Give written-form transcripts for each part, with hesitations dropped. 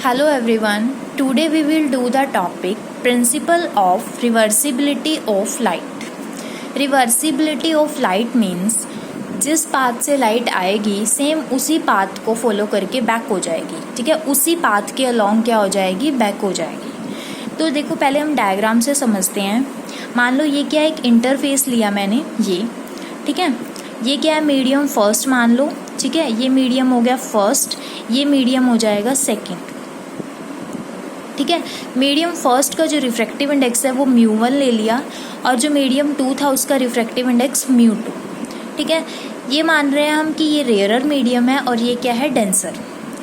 Hello everyone, today we will do the topic Principle of Reversibility of Light. Reversibility of Light means जिस path से light आएगी same उसी path को follow करके back हो जाएगी, ठीक है, उसी पाथ के अलॉन्ग क्या हो जाएगी, बैक हो जाएगी। तो देखो पहले हम डायग्राम से समझते हैं। मान लो ये क्या, एक इंटरफेस लिया मैंने, ये ठीक है, ये क्या है, मीडियम फर्स्ट मान लो, ठीक है, ये मीडियम हो गया फर्स्ट, ये मीडियम हो जाएगा सेकंड, ठीक है। मीडियम फर्स्ट का जो रिफ्रैक्टिव इंडेक्स है वो μ1 ले लिया और जो मीडियम 2 था उसका रिफ्रैक्टिव इंडेक्स μ2, ठीक है। ये मान रहे हैं हम कि ये रेयरर मीडियम है और ये क्या है, डेंसर,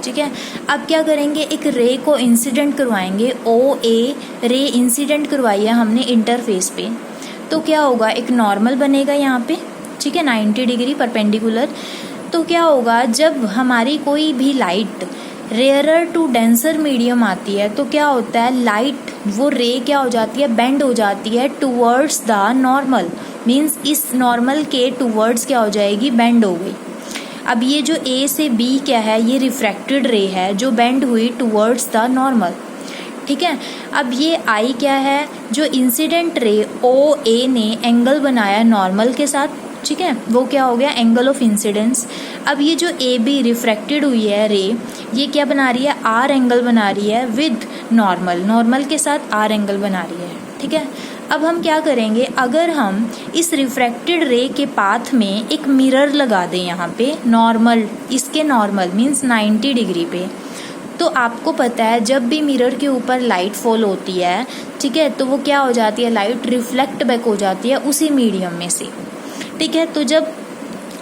ठीक है। अब क्या करेंगे, एक रे को इंसिडेंट करवाएंगे, OA रे इंसिडेंट करवाई है हमने इंटरफेस पे, तो क्या होगा, एक नॉर्मल बनेगा यहाँ पे, ठीक है, 90 डिग्री परपेंडिकुलर। तो क्या होगा, जब हमारी कोई भी light rarer to denser medium आती है तो क्या होता है, लाइट वो रे क्या हो जाती है, बेंड हो जाती है टूवर्ड्स द नॉर्मल, मीन्स इस नॉर्मल के टूवर्ड्स क्या हो जाएगी, बेंड हो गई। अब ये जो A से B क्या है, ये रिफ्रैक्टेड रे है जो बेंड हुई टूवर्ड्स द नॉर्मल, ठीक है। अब ये I क्या है, जो इंसिडेंट रे OA ने एंगल बनाया नॉर्मल के साथ, ठीक है, वो क्या हो गया, एंगल ऑफ इंसिडेंस। अब ये जो AB रिफ्रैक्टेड हुई है रे, ये क्या बना रही है, R एंगल बना रही है विद नॉर्मल, नॉर्मल के साथ R एंगल बना रही है, ठीक है। अब हम क्या करेंगे, अगर हम इस रिफ्रैक्टेड रे के पाथ में एक मिरर लगा दें यहाँ पे, नॉर्मल, इसके नॉर्मल मीन्स 90 डिग्री पे, तो आपको पता है जब भी मिरर के ऊपर लाइट फॉल होती है, ठीक है, तो वो क्या हो जाती है, लाइट रिफ्लेक्ट बैक हो जाती है उसी मीडियम में से, ठीक है। तो जब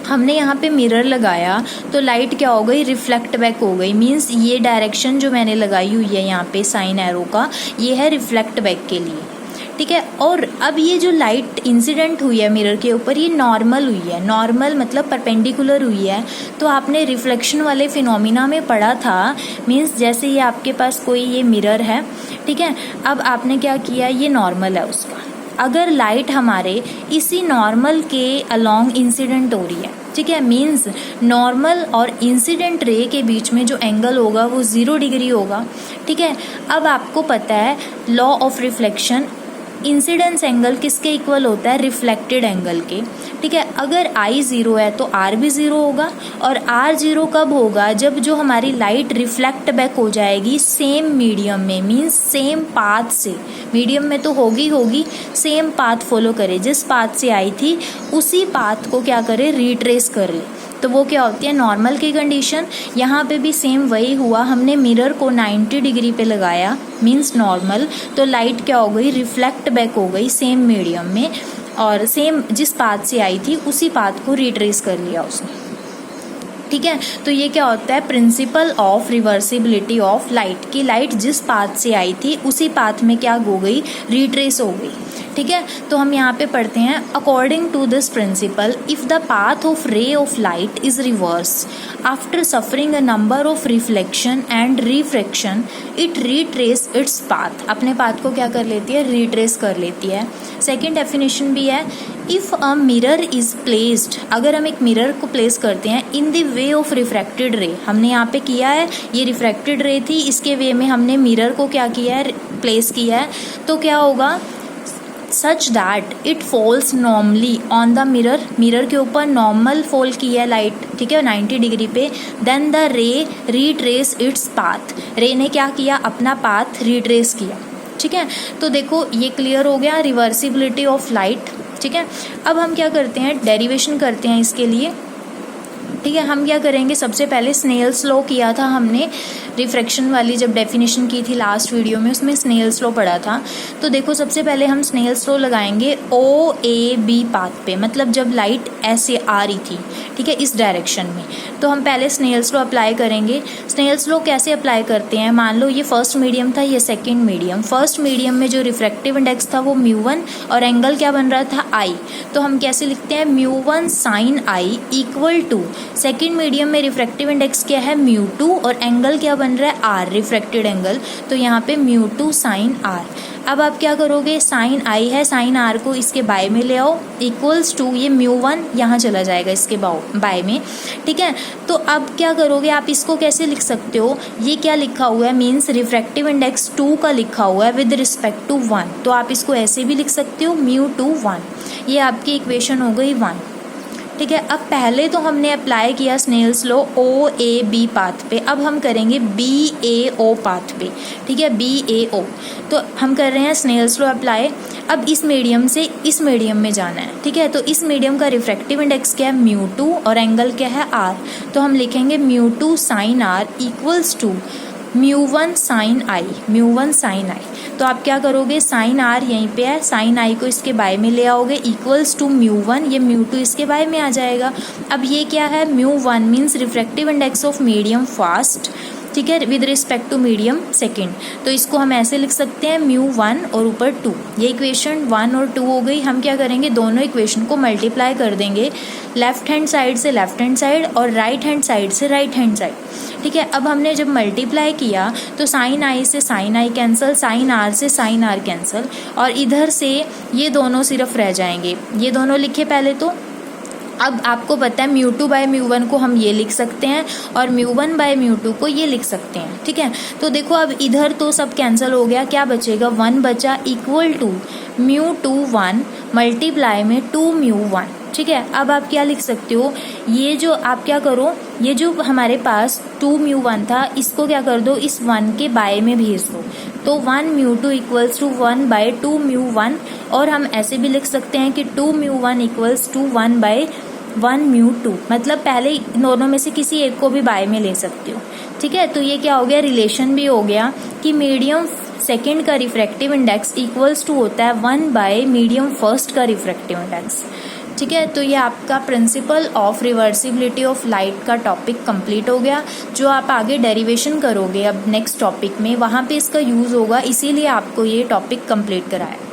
हमने यहाँ पे मिरर लगाया तो लाइट क्या हो गई, रिफ्लेक्ट बैक हो गई, मीन्स ये डायरेक्शन जो मैंने लगाई हुई है यहाँ पे साइन एरो का, ये है रिफ्लेक्ट बैक के लिए, ठीक है। और अब ये जो लाइट इंसिडेंट हुई है मिरर के ऊपर, ये नॉर्मल हुई है, नॉर्मल मतलब परपेंडिकुलर हुई है। तो आपने रिफ्लेक्शन वाले फिनोमिना में पढ़ा था, मीन्स जैसे ये आपके पास कोई ये मिरर है, ठीक है, अब आपने क्या किया, ये नॉर्मल है उसका, अगर लाइट हमारे इसी नॉर्मल के अलॉन्ग इंसिडेंट हो रही है, ठीक है, मीन्स नॉर्मल और इंसिडेंट रे के बीच में जो एंगल होगा वो 0 डिग्री होगा, ठीक है। अब आपको पता है law of reflection, incidence angle किसके इक्वल होता है, रिफ्लेक्टेड एंगल के, ठीक है। अगर I 0 है तो R भी 0 होगा, और R 0 कब होगा, जब जो हमारी लाइट रिफ्लेक्ट बैक हो जाएगी सेम मीडियम में, मीन्स सेम पाथ से, मीडियम में तो होगी सेम पाथ फॉलो करे, जिस पाथ से आई थी उसी पाथ को क्या करे, रिट्रेस कर ले, तो वो क्या होती है, नॉर्मल की कंडीशन। यहाँ पे भी सेम वही हुआ, हमने मिरर को 90 डिग्री पे लगाया मीन्स नॉर्मल, तो लाइट क्या हो गई, रिफ्लेक्ट बैक हो गई सेम मीडियम में, और सेम जिस पाथ से आई थी उसी पाथ को रिट्रेस कर लिया उसने, ठीक है। तो ये क्या होता है, principle of reversibility of light, की लाइट जिस पाथ से आई थी उसी पाथ में क्या हो गई, रिट्रेस हो गई, ठीक है। तो हम यहाँ पे पढ़ते हैं, according to this principle if the path of ray of light is reverse after suffering a number of reflection and refraction it retrace its path, अपने पाथ को क्या कर लेती है, रिट्रेस कर लेती है। सेकेंड डेफिनेशन भी है, if a mirror is placed, अगर हम एक मिरर को प्लेस करते हैं in the way of refracted रे, हमने यहाँ पे किया है, ये रिफ्रैक्टेड रे थी, इसके वे में हमने मिरर को क्या किया है, प्लेस किया है, तो क्या होगा, such that it falls normally on the mirror, mirror के ऊपर नॉर्मल फॉल की है लाइट, ठीक है, 90 डिग्री पे, then the ray retrace its path, ray ने क्या किया, अपना पाथ रिट्रेस किया, ठीक है। तो देखो ये क्लियर हो गया रिवर्सिबिलिटी ऑफ लाइट, ठीक है। अब हम क्या करते हैं, डेरिवेशन करते हैं इसके लिए, ठीक है। हम क्या करेंगे, सबसे पहले स्नेल्स लॉ किया था हमने, रिफ्रैक्शन वाली जब डेफिनेशन की थी लास्ट वीडियो में, उसमें स्नेल्स लॉ पढ़ा था। तो देखो सबसे पहले हम स्नेल्स लॉ लगाएंगे OAB पाथ पे, मतलब जब लाइट ऐसे आ रही थी, ठीक है, इस डायरेक्शन में, तो हम पहले स्नेल्स लॉ अप्लाई करेंगे। स्नेल्स लॉ कैसे अप्लाई करते हैं, मान लो ये फर्स्ट मीडियम था, ये सेकेंड मीडियम, फर्स्ट मीडियम में जो रिफ्रैक्टिव इंडेक्स था वो μ1 और एंगल क्या बन रहा था, I, तो हम कैसे लिखते हैं, μ1 sin I equal to, second medium में रिफ्रैक्टिव इंडेक्स क्या है, μ2 और एंगल क्या बन रहा है, R, रिफ्रैक्टेड एंगल, तो यहाँ पे μ2 sin R। अब आप क्या करोगे, साइन आई है, साइन आर को इसके बाय में ले आओ, इक्वल्स टू ये μ1 यहाँ चला जाएगा इसके बाय में, ठीक है। तो अब क्या करोगे, आप इसको कैसे लिख सकते हो, ये क्या लिखा हुआ है, मीन्स रिफ्रैक्टिव इंडेक्स 2 का लिखा हुआ है विद रिस्पेक्ट टू 1, तो आप इसको ऐसे भी लिख सकते हो μ2 1, ये आपकी इक्वेशन हो गई 1, ठीक है। अब पहले तो हमने अप्लाई किया स्नेल्स लॉ OAB पाथ पे, अब हम करेंगे BAO पाथ पे, ठीक है, BAO। तो हम कर रहे हैं स्नेल्स लॉ अप्लाई। अब इस मीडियम से इस मीडियम में जाना है, ठीक है। तो इस मीडियम का रिफ्रैक्टिव इंडेक्स क्या है, μ2, और एंगल क्या है R, तो हम लिखेंगे μ2 sin R equals to μ1 sin I, μ1 sin I। तो आप क्या करोगे, साइन आर यहीं पे है, साइन आई को इसके बाय में ले आओगे, इक्वल्स टू μ1, ये μ2 इसके बाय में आ जाएगा। अब ये क्या है, μ1 means refractive index of medium first, ठीक है, with respect to medium second, तो इसको हम ऐसे लिख सकते हैं μ1 और ऊपर 2, ये इक्वेशन 1 और 2 हो गई। हम क्या करेंगे, दोनों इक्वेशन को मल्टीप्लाई कर देंगे, लेफ्ट हैंड साइड से लेफ्ट हैंड साइड और राइट हैंड साइड से राइट हैंड साइड, ठीक है। अब हमने जब मल्टीप्लाई किया तो साइन आई से sine I cancel, sine R से साइन आर कैंसिल, और इधर से ये दोनों सिर्फ रह जाएंगे, ये दोनों लिखे पहले तो। अब आपको पता है μ2 बाय μ1 को हम ये लिख सकते हैं और μ1 बाय μ2 को ये लिख सकते हैं, ठीक है। तो देखो अब इधर तो सब कैंसिल हो गया, क्या बचेगा, 1 बचा, इक्वल टू μ2 1 मल्टीप्लाई में 2μ1, ठीक है। अब आप क्या लिख सकते हो, ये जो आप क्या करो, ये जो हमारे पास 2μ1 था इसको क्या कर दो, इस 1 के बाय में भेज दो, तो 1μ2 इक्वल्स टू 1 बाय 2μ1, और हम ऐसे भी लिख सकते हैं कि 2μ1 इक्वल्स टू 1 बाय 1μ2, मतलब पहले दोनों में से किसी एक को भी बाय में ले सकते हो, ठीक है। तो ये क्या हो गया, रिलेशन भी हो गया कि मीडियम सेकेंड का रिफ्रैक्टिव इंडेक्स इक्वल्स टू होता है 1 बाय मीडियम फर्स्ट का रिफ्रैक्टिव इंडेक्स, ठीक है। तो ये आपका principle of reversibility of light का टॉपिक कंप्लीट हो गया। जो आप आगे डेरिवेशन करोगे अब नेक्स्ट टॉपिक में, वहाँ पे इसका यूज़ होगा, इसीलिए आपको ये टॉपिक कंप्लीट कराया।